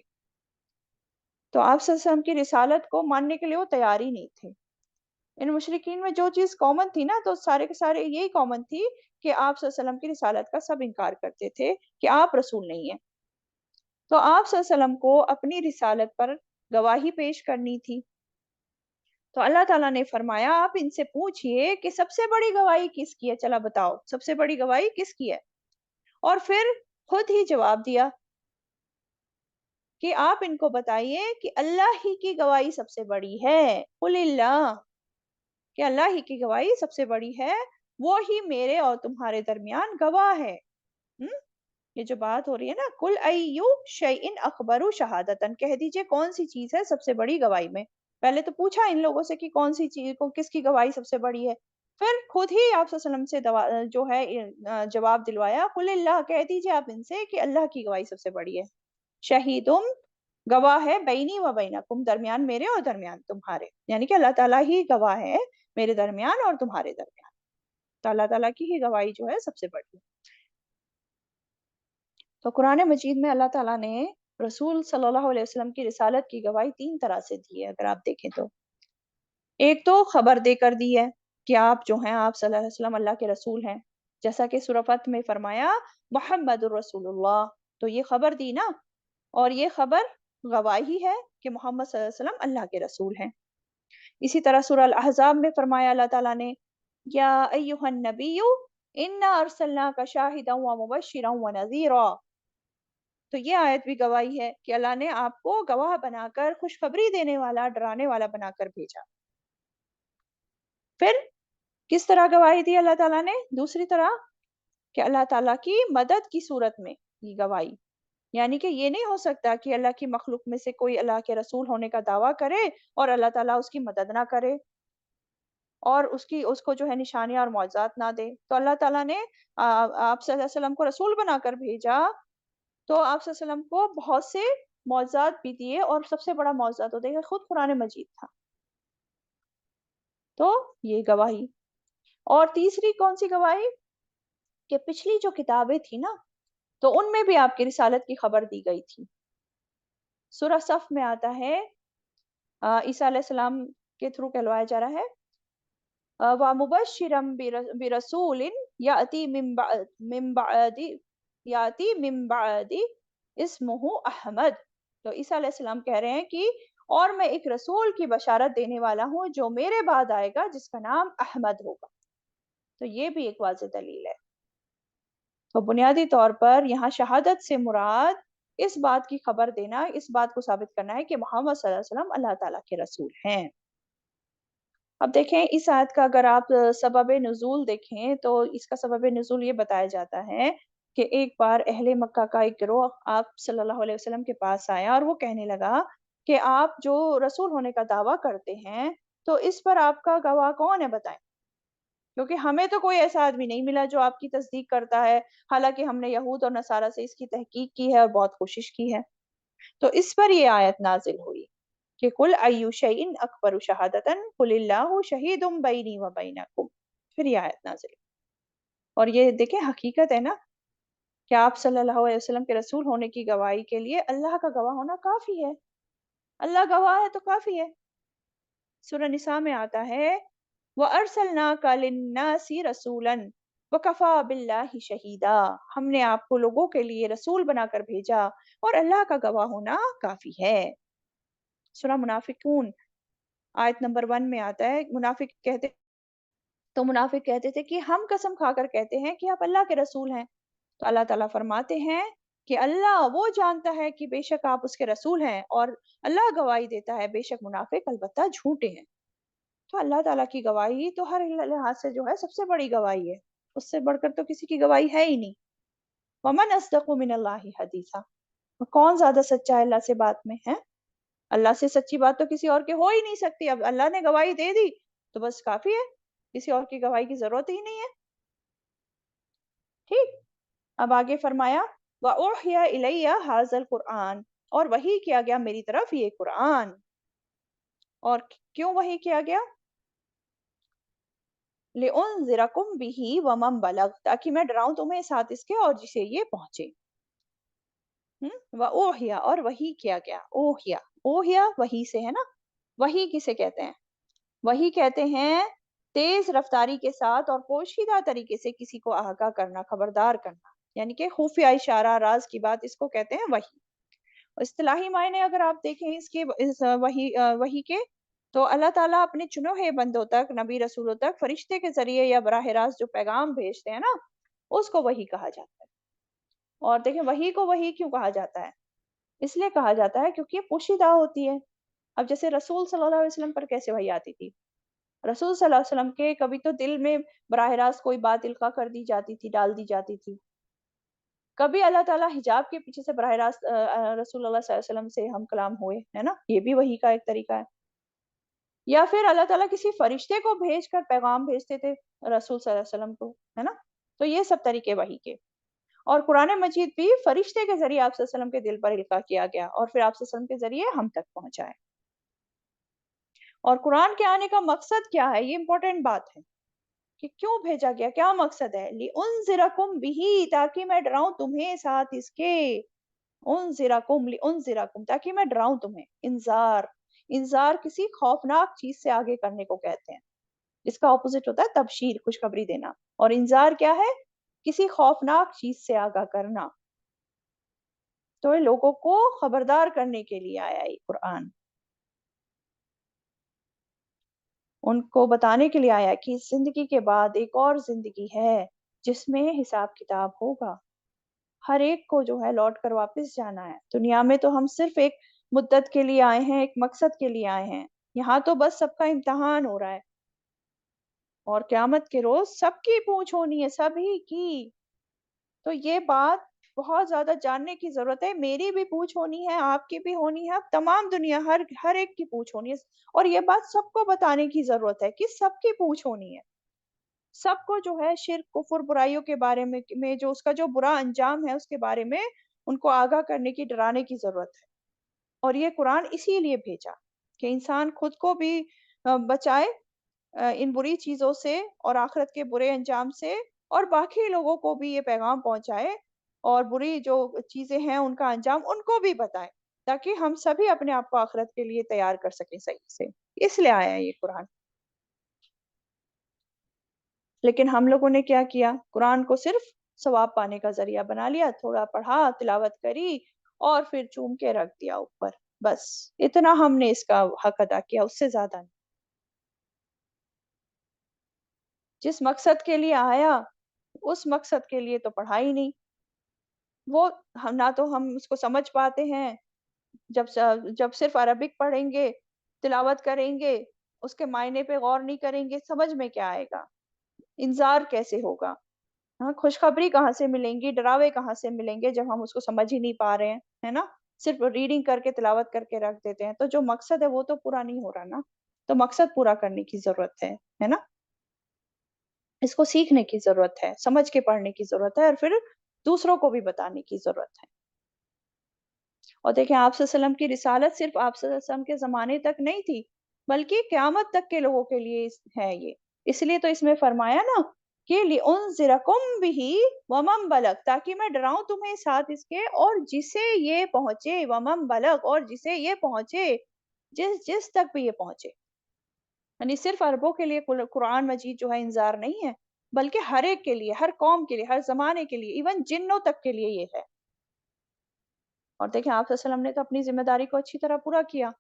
تو آپ صلی اللہ علیہ وسلم کی رسالت کو ماننے کے لیے وہ تیار ہی نہیں تھے۔ ان مشرکین میں جو چیز کامن تھی نا، تو سارے کے سارے یہی کامن تھی کہ آپ صلی اللہ علیہ وسلم کی رسالت کا سب انکار کرتے تھے کہ آپ رسول نہیں ہیں۔ تو آپ صلی اللہ علیہ وسلم کو اپنی رسالت پر گواہی پیش کرنی تھی، تو اللہ تعالیٰ نے فرمایا آپ ان سے پوچھئے کہ سب سے بڑی گواہی کس کی ہے، چلا بتاؤ سب سے بڑی گواہی کس کی ہے، اور پھر خود ہی جواب دیا کہ آپ ان کو بتائیے کہ اللہ ہی کی گواہی سب سے بڑی ہے، قل اللہ، کہ اللہ ہی کی گواہی سب سے بڑی ہے، وہ ہی میرے اور تمہارے درمیان گواہ ہے۔ یہ جو بات ہو رہی ہے نا، کل ایو شیئن اکبر شہادتن، کہہ دیجئے کون سی چیز ہے سب سے بڑی گواہی میں۔ پہلے تو پوچھا ان لوگوں سے کہ کون سی چیز کو، کس کی گواہی سب سے بڑی ہے، پھر خود ہی آپ صلی اللہ علیہ وسلم سے جو ہے جواب دلوایا، قل اللہ، کہہ دیجئے آپ ان سے کہ اللہ کی گواہی سب سے بڑی ہے، شہیدم گواہ ہے، بینی و بینکم درمیان میرے اور درمیان تمہارے، یعنی کہ اللہ تعالیٰ ہی گواہ ہے میرے درمیان اور تمہارے درمیان، تو اللہ تعالیٰ کی ہی گواہی جو ہے سب سے بڑی ہے۔ تو قرآن مجید میں اللہ تعالیٰ نے رسول صلی اللہ علیہ وسلم کی رسالت کی گواہی 3 طرح سے دی ہے، اگر آپ دیکھیں تو ایک تو خبر دے کر دی ہے کہ آپ جو ہیں، آپ صلی اللہ علیہ وسلم اللہ کے رسول ہیں، جیسا کہ سورہ فتح میں فرمایا محمد الرسول اللہ، تو یہ خبر دی نا، اور یہ خبر گواہی ہے کہ محمد صلی اللہ علیہ وسلم اللہ کے رسول ہیں۔ اسی طرح سورہ الاحزاب میں فرمایا اللہ تعالیٰ نے، یا ایہا النبی انا ارسلناک شاہدا ومبشرا ونذیرا، تو یہ آیت بھی گواہی ہے کہ اللہ نے آپ کو گواہ بنا کر، خوشخبری دینے والا، ڈرانے والا بنا کر بھیجا۔ پھر کس طرح گواہی دی اللہ تعالیٰ نے؟ دوسری طرح کہ اللہ تعالیٰ کی مدد کی صورت میں یہ گواہی، یعنی کہ یہ نہیں ہو سکتا کہ اللہ کی مخلوق میں سے کوئی اللہ کے رسول ہونے کا دعویٰ کرے اور اللہ تعالیٰ اس کی مدد نہ کرے اور اس کو جو ہے نشانیاں اور معجزات نہ دے۔ تو اللہ تعالیٰ نے آپ صلی اللہ علیہ وسلم کو رسول بنا کر بھیجا، تو آپ صلی اللہ علیہ وسلم کو بہت سے معجزات بھی دیے، اور سب سے بڑا معجزہ تو دیکھیں خود قرآن مجید تھا، تو یہ گواہی۔ اور تیسری کون سی گواہی؟ کہ پچھلی جو کتابیں تھی نا، تو ان میں بھی آپ کی رسالت کی خبر دی گئی تھی۔ سورہ صف میں آتا ہے، عیسیٰ علیہ السلام کے تھرو کہلوایا جا رہا ہے، وَمُبَشِّرًا بِرَسُولٍ يَأْتِي مِن بَعْدِ اسمہ احمد، تو عیسیٰ علیہ السلام کہہ رہے ہیں کہ اور میں ایک رسول کی بشارت دینے والا ہوں جو میرے بعد آئے گا، جس کا نام احمد ہوگا، تو یہ بھی ایک واضح دلیل ہے۔ تو بنیادی طور پر یہاں شہادت سے مراد اس بات کی خبر دینا، اس بات کو ثابت کرنا ہے کہ محمد صلی اللہ علیہ وسلم اللہ تعالیٰ کے رسول ہیں۔ اب دیکھیں اس آیت کا اگر آپ سبب نزول دیکھیں تو اس کا سبب نزول یہ بتایا جاتا ہے کہ ایک بار اہل مکہ کا ایک گروہ آپ صلی اللہ علیہ وسلم کے پاس آیا اور وہ کہنے لگا کہ آپ جو رسول ہونے کا دعویٰ کرتے ہیں تو اس پر آپ کا گواہ کون ہے بتائیں، کیونکہ ہمیں تو کوئی ایسا آدمی نہیں ملا جو آپ کی تصدیق کرتا ہے، حالانکہ ہم نے یہود اور نصارہ سے اس کی تحقیق کی ہے اور بہت کوشش کی ہے۔ تو اس پر یہ آیت نازل ہوئی کہ قل ایو شیئن اکبر شہادتن قل اللہ شہید بینی و بینکم، پھر یہ آیت نازل ہوئی۔ اور یہ دیکھیں حقیقت ہے نا کہ آپ صلی اللہ علیہ وسلم کے رسول ہونے کی گواہی کے لیے اللہ کا گواہ ہونا کافی ہے، اللہ گواہ ہے تو کافی ہے۔ سورہ نساء میں آتا ہے وَأَرْسَلْنَاكَ لِلنَّاسِ رَسُولًا وَكَفَى بِاللَّهِ شَهِيدًا، ہم نے آپ کو لوگوں کے لیے رسول بنا کر بھیجا اور اللہ کا گواہ ہونا کافی ہے۔ سورہ منافقون آیت نمبر 1 میں آتا ہے، منافق کہتے تو منافق کہتے تھے کہ ہم قسم کھا کر کہتے ہیں کہ آپ اللہ کے رسول ہیں. تو اللہ تعالیٰ فرماتے ہیں کہ اللہ وہ جانتا ہے کہ بے شک آپ اس کے رسول ہیں، اور اللہ گواہی دیتا ہے بے شک منافق البتہ جھوٹے ہیں. تو اللہ تعالیٰ کی گواہی تو ہر لحاظ سے جو ہے سب سے بڑی گواہی ہے، اس سے بڑھ کر تو کسی کی گواہی ہے ہی نہیں. ومن اصدق من اللہ حدیثا، کون زیادہ سچا ہے اللہ سے بات میں ہے؟ اللہ سے سچی بات تو کسی اور کے ہو ہی نہیں سکتی. اب اللہ نے گواہی دے دی تو بس کافی ہے، کسی اور کی گواہی کی ضرورت ہی نہیں ہے. ٹھیک. اب آگے فرمایا وَأُوحِيَ إِلَيَّ هَذَا الْقُرْآنَ، اور وحی کیا گیا میری طرف یہ قرآن. اور کیوں وحی کیا گیا؟ لِأُنذِرَكُم بِهِ وَمَن بَلَغَ، تاکہ میں ڈراؤں تمہیں ساتھ اس کے اور جسے یہ پہنچے. وَأُوحِيَ، اور وحی کیا گیا. اوحیا، اوحیا وحی سے ہے نا. وحی کسے کہتے ہیں؟ وحی کہتے ہیں تیز رفتاری کے ساتھ اور پوشیدہ طریقے سے کسی کو آگاہ کرنا، خبردار کرنا، یعنی کہ خفیہ اشارہ، راز کی بات، اس کو کہتے ہیں وحی. اصطلاحی معنی اگر آپ دیکھیں اس کے وحی کے، تو اللہ تعالیٰ اپنے چنے ہوئے بندوں تک، نبی رسولوں تک فرشتے کے ذریعے یا براہ راست جو پیغام بھیجتے ہیں نا، اس کو وحی کہا جاتا ہے. اور دیکھیں وحی کو وحی کیوں کہا جاتا ہے؟ اس لیے کہا جاتا ہے کیونکہ یہ پوشیدہ ہوتی ہے. اب جیسے رسول صلی اللہ علیہ وسلم پر کیسے وحی آتی تھی؟ رسول صلی اللہ علیہ وسلم کے کبھی تو دل میں براہ راست کوئی بات القاء کر دی جاتی تھی، ڈال دی جاتی تھی. کبھی اللہ تعالیٰ حجاب کے پیچھے سے براہ راست رسول اللہ صلی اللہ علیہ وسلم سے ہم کلام ہوئے، ہے نا، یہ بھی وحی کا ایک طریقہ ہے. یا پھر اللہ تعالیٰ کسی فرشتے کو بھیج کر پیغام بھیجتے تھے رسول صلی اللہ علیہ وسلم کو، ہے نا. تو یہ سب طریقے وحی کے. اور قرآن مجید بھی فرشتے کے ذریعے آپ صلی اللہ علیہ وسلم کے دل پر القاء کیا گیا اور پھر آپ صلی اللہ علیہ وسلم کے ذریعے ہم تک پہنچا ہے. اور قرآن کے آنے کا مقصد کیا ہے؟ یہ امپورٹنٹ بات ہے کہ کیوں بھیجا گیا، کیا مقصد ہے. لِأُنذِرَكُم بِهِ، تاکہ میں ڈراؤں تمہیں ساتھ اس کے. انذرکم، لانذرکم، تاکہ میں ڈراؤں تمہیں. انذار، انذار کسی خوفناک چیز سے آگے کرنے کو کہتے ہیں. اس کا اپوزٹ ہوتا ہے تبشیر، خوشخبری دینا. اور انذار کیا ہے؟ کسی خوفناک چیز سے آگاہ کرنا. تو یہ لوگوں کو خبردار کرنے کے لیے آیا یہ قرآن، ان کو بتانے کے لیے آیا کہ زندگی کے بعد ایک اور زندگی ہے جس میں حساب کتاب ہوگا. ہر ایک کو جو ہے لوٹ کر واپس جانا ہے. دنیا میں تو ہم صرف ایک مدت کے لیے آئے ہیں، ایک مقصد کے لیے آئے ہیں. یہاں تو بس سب کا امتحان ہو رہا ہے، اور قیامت کے روز سب کی پوچھ ہونی ہے، سبھی کی. تو یہ بات بہت زیادہ جاننے کی ضرورت ہے. میری بھی پوچھ ہونی ہے، آپ کی بھی ہونی ہے، تمام دنیا ہر ایک کی پوچھ ہونی ہے. اور یہ بات سب کو بتانے کی ضرورت ہے کہ سب کی پوچھ ہونی ہے. سب کو جو ہے شرک، کفر، برائیوں کے بارے میں جو اس کا جو برا انجام ہے اس کے بارے میں ان کو آگاہ کرنے کی، ڈرانے کی ضرورت ہے. اور یہ قرآن اسی لیے بھیجا کہ انسان خود کو بھی بچائے ان بری چیزوں سے اور آخرت کے برے انجام سے، اور باقی لوگوں کو بھی یہ پیغام پہنچائے اور بری جو چیزیں ہیں ان کا انجام ان کو بھی بتائیں، تاکہ ہم سبھی اپنے آپ کو آخرت کے لیے تیار کر سکیں صحیح سے. اس لیے آیا ہے یہ قرآن. لیکن ہم لوگوں نے کیا کیا؟ قرآن کو صرف ثواب پانے کا ذریعہ بنا لیا. تھوڑا پڑھا، تلاوت کری اور پھر چوم کے رکھ دیا اوپر. بس اتنا ہم نے اس کا حق ادا کیا، اس سے زیادہ نہیں. جس مقصد کے لیے آیا اس مقصد کے لیے تو پڑھا ہی نہیں. وہ نہ تو ہم اس کو سمجھ پاتے ہیں. جب صرف عربک پڑھیں گے، تلاوت کریں گے، اس کے معنی پہ غور نہیں کریں گے، سمجھ میں کیا آئے گا؟ انذار کیسے ہوگا؟ ہاں، خوشخبری کہاں سے ملیں گی؟ ڈراوے کہاں سے ملیں گے جب ہم اس کو سمجھ ہی نہیں پا رہے ہیں، ہے نا؟ صرف ریڈنگ کر کے، تلاوت کر کے رکھ دیتے ہیں. تو جو مقصد ہے وہ تو پورا نہیں ہو رہا نا. تو مقصد پورا کرنے کی ضرورت ہے نا. اس کو سیکھنے کی ضرورت ہے، سمجھ کے پڑھنے کی ضرورت ہے، اور پھر دوسروں کو بھی بتانے کی ضرورت ہے. اور دیکھیں آپ صلی اللہ علیہ وسلم کی رسالت صرف آپ صلی اللہ علیہ وسلم کے زمانے تک نہیں تھی، بلکہ قیامت تک کے لوگوں کے لیے ہے یہ. اس لیے تو اس میں فرمایا نا کہ لِأُنذِرَكُم بِهِ وَمَن بَلَغَ، تاکہ میں ڈراؤں تمہیں ساتھ اس کے اور جسے یہ پہنچے. وَمَن بَلَغَ، اور جسے یہ پہنچے، جس تک بھی یہ پہنچے. یعنی صرف عربوں کے لیے قرآن مجید جو ہے انذار نہیں ہے، بلکہ ہر ایک کے لیے، ہر قوم کے لیے، ہر زمانے کے لیے، ایون جنوں تک کے لیے یہ ہے. اور دیکھیں آپ صلی اللہ علیہ وسلم نے تو اپنی ذمہ داری کو اچھی طرح پورا کیا،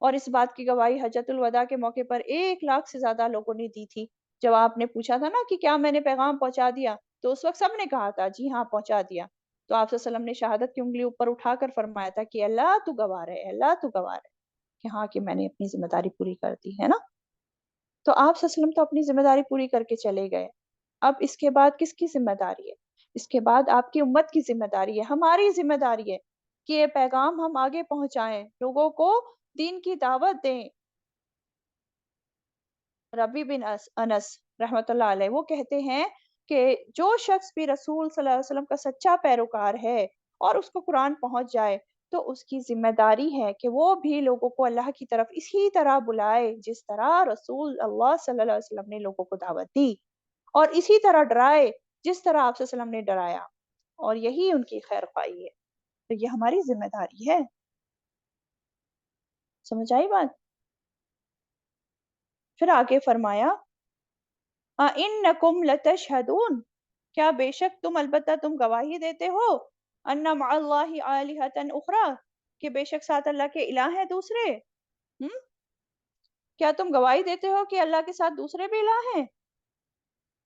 اور اس بات کی گواہی حجۃ الوداع کے موقع پر 1 لاکھ سے زیادہ لوگوں نے دی تھی جب آپ نے پوچھا تھا نا کہ کیا میں نے پیغام پہنچا دیا، تو اس وقت سب نے کہا تھا جی ہاں پہنچا دیا. تو آپ صلی اللہ علیہ وسلم نے شہادت کی انگلی اوپر اٹھا کر فرمایا تھا کہ اللہ تو گواہ ہے، اللہ تو گواہ ہے کہ ہاں کہ میں نے اپنی ذمہ داری پوری کر دی ہے نا. تو آپ صلی اللہ علیہ وسلم تو اپنی ذمہ داری پوری کر کے چلے گئے. اب اس کے بعد کس کی ذمہ داری ہے؟ اس کے بعد آپ کی امت کی ذمہ داری ہے، ہماری ذمہ داری ہے کہ یہ پیغام ہم آگے پہنچائیں، لوگوں کو دین کی دعوت دیں. ربی بن انس رحمۃ اللہ علیہ وہ کہتے ہیں کہ جو شخص بھی رسول صلی اللہ علیہ وسلم کا سچا پیروکار ہے اور اس کو قرآن پہنچ جائے تو اس کی ذمہ داری ہے کہ وہ بھی لوگوں کو اللہ کی طرف اسی طرح بلائے جس طرح رسول اللہ صلی اللہ علیہ وسلم نے لوگوں کو دعوت دی، اور اسی طرح ڈرائے جس طرح آپ صلی اللہ علیہ وسلم نے ڈرایا، اور یہی ان کی خیر خواہی ہے. تو یہ ہماری ذمہ داری ہے. سمجھ آئی بات؟ پھر آگے فرمایا اِنَّكُمْ لَتَشْهَدُونَ، کیا بے شک تم البتہ تم گواہی دیتے ہو، اَنَّ مَعَ اللَّهِ آلِهَةً أُخْرَى کہ بے شک ساتھ اللہ کے الہ ہیں دوسرے. کیا تم گواہی دیتے ہو کہ اللہ کے ساتھ دوسرے بھی الہ ہیں؟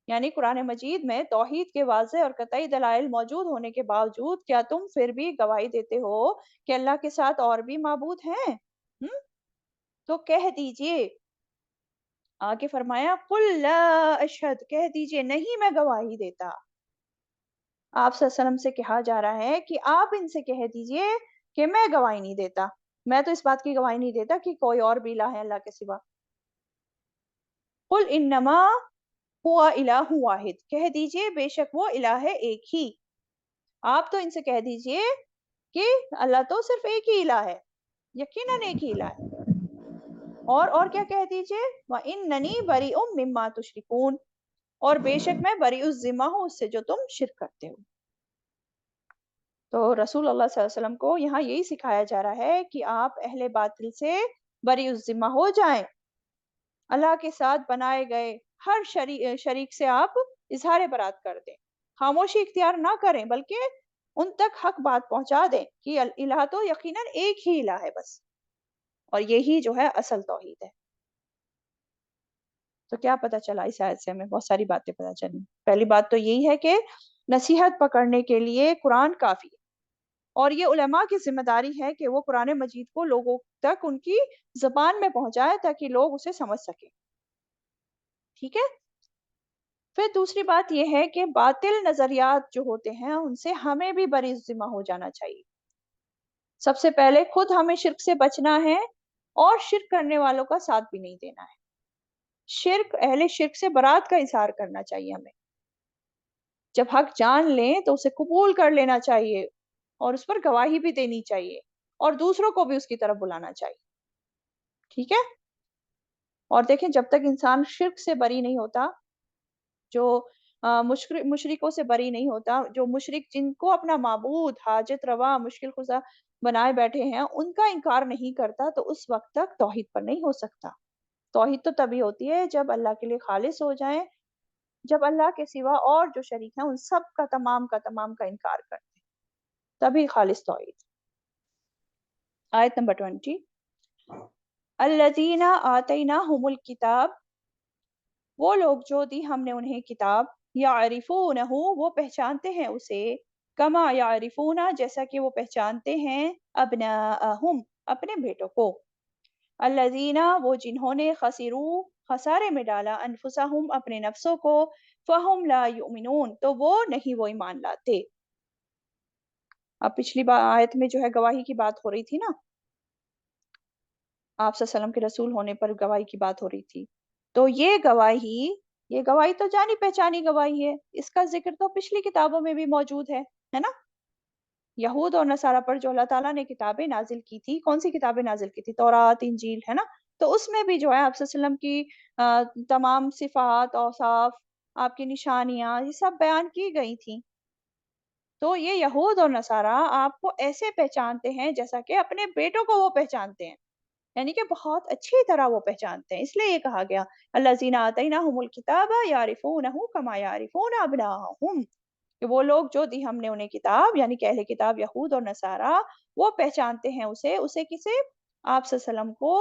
یعنی قرآن مجید میں توحید کے واضح اور قطعی دلائل موجود ہونے کے باوجود کیا تم پھر بھی گواہی دیتے ہو کہ اللہ کے ساتھ اور بھی معبود ہیں؟ تو کہہ دیجئے، آگے فرمایا قُلْ لَا أَشْهَدُ کہہ دیجئے نہیں میں گواہی دیتا. آپ صلی اللہ علیہ وسلم سے کہا جا رہا ہے کہ آپ ان سے کہہ دیجئے کہ میں گواہی نہیں دیتا، میں تو اس بات کی گواہی نہیں دیتا کہ کوئی اور بھی الہ ہے اللہ کے سوا. قُلْ إِنَّمَا هُوَ إِلَٰهٌ وَاحِدٌ کہہ دیجئے بے شک وہ الہ ہے ایک ہی. آپ تو ان سے کہہ دیجئے کہ اللہ تو صرف ایک ہی الہ ہے، یقیناً ایک ہی الہ ہے. اور کیا کہہ دیجئے وَإِنَّنِي بَرِيءٌ مِّمَّا تُشْرِكُونَ اور بے شک میں بری الذمہ ہوں اس سے جو تم شرک کرتے ہو. تو رسول اللہ صلی اللہ علیہ وسلم کو یہاں یہی سکھایا جا رہا ہے کہ آپ اہل باطل سے بری الذمہ ہو جائیں، اللہ کے ساتھ بنائے گئے ہر شریک سے آپ اظہار برات کر دیں، خاموشی اختیار نہ کریں بلکہ ان تک حق بات پہنچا دیں کہ الہ تو یقیناً ایک ہی الہ ہے بس، اور یہی جو ہے اصل توحید ہے. تو کیا پتہ چلا اس آیت سے؟ ہمیں بہت ساری باتیں پتہ چلی. پہلی بات تو یہی ہے کہ نصیحت پکڑنے کے لیے قرآن کافی ہے، اور یہ علماء کی ذمہ داری ہے کہ وہ قرآن مجید کو لوگوں تک ان کی زبان میں پہنچائے تاکہ لوگ اسے سمجھ سکیں. ٹھیک ہے؟ پھر دوسری بات یہ ہے کہ باطل نظریات جو ہوتے ہیں ان سے ہمیں بھی بری ذمہ ہو جانا چاہیے. سب سے پہلے خود ہمیں شرک سے بچنا ہے اور شرک کرنے والوں کا ساتھ بھی نہیں دینا ہے. اہل شرک سے برات کا اظہار کرنا چاہیے ہمیں. جب حق جان لیں تو اسے قبول کر لینا چاہیے اور اس پر گواہی بھی دینی چاہیے اور دوسروں کو بھی اس کی طرف بلانا چاہیے. ٹھیک ہے؟ اور دیکھیں جب تک انسان شرک سے بری نہیں ہوتا، جو مشرکوں سے بری نہیں ہوتا، جو مشرک جن کو اپنا معبود، حاجت روا، مشکل کشا بنائے بیٹھے ہیں ان کا انکار نہیں کرتا، تو اس وقت تک توحید پر نہیں ہو سکتا. توحید تو تبھی ہوتی ہے جب اللہ کے لیے خالص ہو جائیں، جب اللہ کے سوا اور جو شریک ہیں ان سب کا تمام کا انکار کرتے ہیں، تبھی خالص توحید. آیت نمبر 20 الذین آتیناہم الکتاب وہ لوگ جو دی ہم نے انہیں کتاب، یعرفونہ وہ پہچانتے ہیں اسے، کما یعرفون جیسا کہ وہ پہچانتے ہیں ابناءہم اپنے بیٹوں کو، الذین وہ جنہوں نے خسروا خسارے میں ڈالا انفسہم اپنے نفسوں کو، فہم لا یؤمنون تو وہ نہیں وہ ایمان لاتے. اب پچھلی آیت میں جو ہے گواہی کی بات ہو رہی تھی نا، آپ صلی اللہ علیہ وسلم کے رسول ہونے پر گواہی کی بات ہو رہی تھی. تو یہ گواہی تو جانی پہچانی گواہی ہے، اس کا ذکر تو پچھلی کتابوں میں بھی موجود ہے نا. یہود اور نصارہ پر جو اللہ تعالیٰ نے کتابیں نازل کی تھی، کون سی کتابیں نازل کی تھی؟ تورات، انجیل، ہے نا. تو اس میں بھی جو ہے آپ صلی اللہ علیہ وسلم کی تمام صفات، اوصاف، آپ کی نشانیاں یہ سب بیان کی گئی تھیں. تو یہ یہود اور نصارہ آپ کو ایسے پہچانتے ہیں جیسا کہ اپنے بیٹوں کو وہ پہچانتے ہیں، یعنی کہ بہت اچھی طرح وہ پہچانتے ہیں. اس لیے یہ کہا گیا الذین آتیناہم الکتاب یعرفونہ کما یعرفون ابناءہم کہ وہ لوگ جو دی ہم نے انہیں کتاب، یعنی کہ اہل کتاب یہود اور نصارہ، وہ پہچانتے ہیں اسے کسے؟ آپ صلی اللہ علیہ وسلم کو،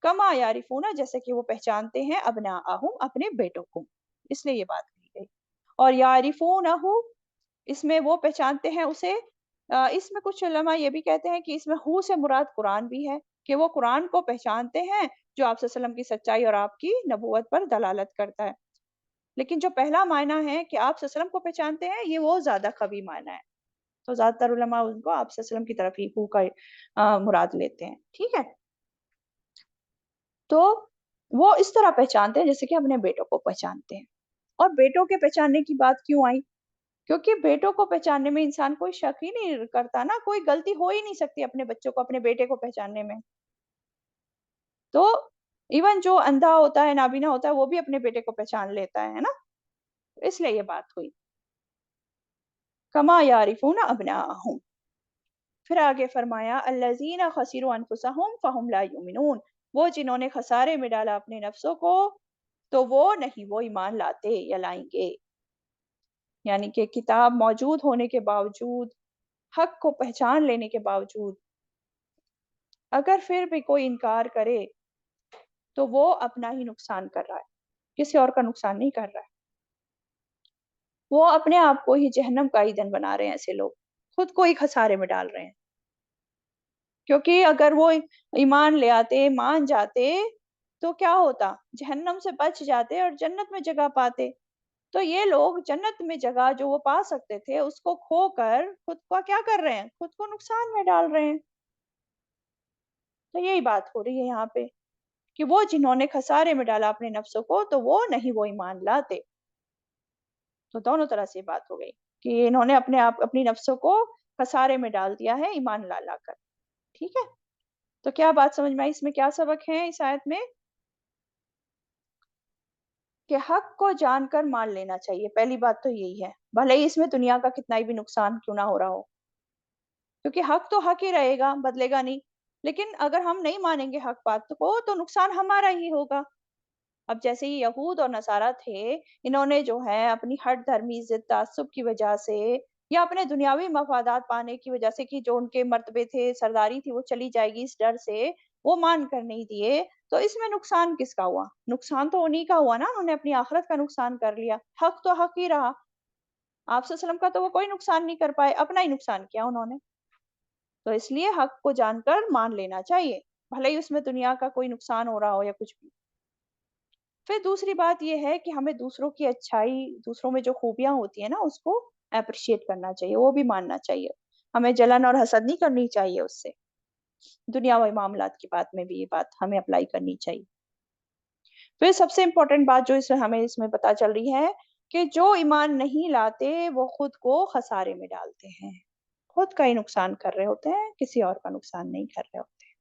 کما یعرفون جیسے کہ وہ پہچانتے ہیں ابناءہم اپنے بیٹوں کو. اس لیے یہ بات کہی گئی. اور یعرفونہ، اس میں وہ پہچانتے ہیں اسے. اس میں کچھ علماء یہ بھی کہتے ہیں کہ اس میں ہو سے مراد قرآن بھی ہے، کہ وہ قرآن کو پہچانتے ہیں جو آپ صلی اللہ علیہ وسلم کی سچائی اور آپ کی نبوت پر دلالت کرتا ہے. لیکن جو پہلا معنی ہے کہ آپ صلی اللہ علیہ وسلم کو پہچانتے ہیں، یہ وہ زیادہ قوی معنی ہے. تو زیادہ تر علماء ان کو آپ صلی اللہ علیہ وسلم کی طرف ہی ہو کا مراد لیتے ہیں. ٹھیک ہے، تو وہ اس طرح پہچانتے ہیں جیسے کہ اپنے بیٹوں کو پہچانتے ہیں. اور بیٹوں کے پہچاننے کی بات کیوں آئی؟ کیونکہ بیٹوں کو پہچاننے میں انسان کوئی شک ہی نہیں کرتا نا، کوئی غلطی ہو ہی نہیں سکتی اپنے بچوں کو، اپنے بیٹے کو پہچاننے میں. تو ایون جو اندھا ہوتا ہے، نابینا ہوتا ہے، وہ بھی اپنے بیٹے کو پہچان لیتا ہے نا. اس لیے یہ بات ہوئی. کما یعرفون ابناءہم. پھر آگے فرمایا الذین خسروا انفسہم فہم لا یؤمنون. وہ جنہوں نے خسارے میں ڈالا اپنے نفسوں کو، تو وہ نہیں، وہ ایمان لاتے یا لائیں گے. یعنی کہ کتاب موجود ہونے کے باوجود، حق کو پہچان لینے کے باوجود، اگر پھر بھی کوئی انکار کرے تو وہ اپنا ہی نقصان کر رہا ہے، کسی اور کا نقصان نہیں کر رہا ہے. وہ اپنے آپ کو ہی جہنم کا ایندھن بنا رہے ہیں. ایسے لوگ خود کو ہی خسارے میں ڈال رہے ہیں. کیونکہ اگر وہ ایمان لے آتے، مان جاتے، تو کیا ہوتا؟ جہنم سے بچ جاتے اور جنت میں جگہ پاتے. تو یہ لوگ جنت میں جگہ جو وہ پا سکتے تھے، اس کو کھو کر خود کو کیا کر رہے ہیں؟ خود کو نقصان میں ڈال رہے ہیں. تو یہی بات ہو رہی ہے یہاں پہ کہ وہ جنہوں نے خسارے میں ڈالا اپنے نفسوں کو، تو وہ نہیں، وہ ایمان لاتے. تو دونوں طرح سے بات ہو گئی کہ انہوں نے اپنی نفسوں کو خسارے میں ڈال دیا ہے ایمان لا لا کر. ٹھیک ہے، تو کیا بات سمجھ میں آئی؟ اس میں کیا سبق ہے اس آیت میں؟ کہ حق کو جان کر مان لینا چاہیے. پہلی بات تو یہی ہے، بھلے ہی اس میں دنیا کا کتنا ہی بھی نقصان کیوں نہ ہو رہا ہو، کیونکہ حق تو حق ہی رہے گا، بدلے گا نہیں. لیکن اگر ہم نہیں مانیں گے حق بات کو، تو نقصان ہمارا ہی ہوگا. اب جیسے ہی یہود اور نصارہ تھے، انہوں نے جو ہے اپنی ہٹ دھرمی ضد تعصب کی وجہ سے، یا اپنے دنیاوی مفادات پانے کی وجہ سے، کہ جو ان کے مرتبے تھے، سرداری تھی، وہ چلی جائے گی، اس ڈر سے وہ مان کر نہیں دیے. تو اس میں نقصان کس کا ہوا؟ نقصان تو انہی کا ہوا نا، انہوں نے اپنی آخرت کا نقصان کر لیا. حق تو حق ہی رہا. آپ صلی اللہ علیہ وسلم کا تو وہ کوئی نقصان نہیں کر پائے، اپنا ہی نقصان کیا انہوں نے. تو اس لیے حق کو جان کر مان لینا چاہیے، بھلے ہی اس میں دنیا کا کوئی نقصان ہو رہا ہو یا کچھ بھی. پھر دوسری بات یہ ہے کہ ہمیں دوسروں کی اچھائی، دوسروں میں جو خوبیاں ہوتی ہیں نا، اس کو اپریشیٹ کرنا چاہیے، وہ بھی ماننا چاہیے. ہمیں جلن اور حسد نہیں کرنی چاہیے اس سے. دنیاوی معاملات کی بات میں بھی یہ بات ہمیں اپلائی کرنی چاہیے. پھر سب سے امپورٹنٹ بات جو ہمیں اس میں پتہ چل رہی ہے کہ جو ایمان نہیں لاتے، وہ خود کو خسارے میں ڈالتے ہیں، خود کا ہی نقصان کر رہے ہوتے ہیں، کسی اور کا نقصان نہیں کر رہے ہوتے.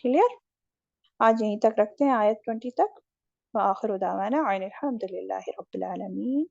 کلیئر؟ آج یہیں تک رکھتے ہیں، آیت 20 تک. وآخر دعوانا ان الحمد للہ رب العالمین.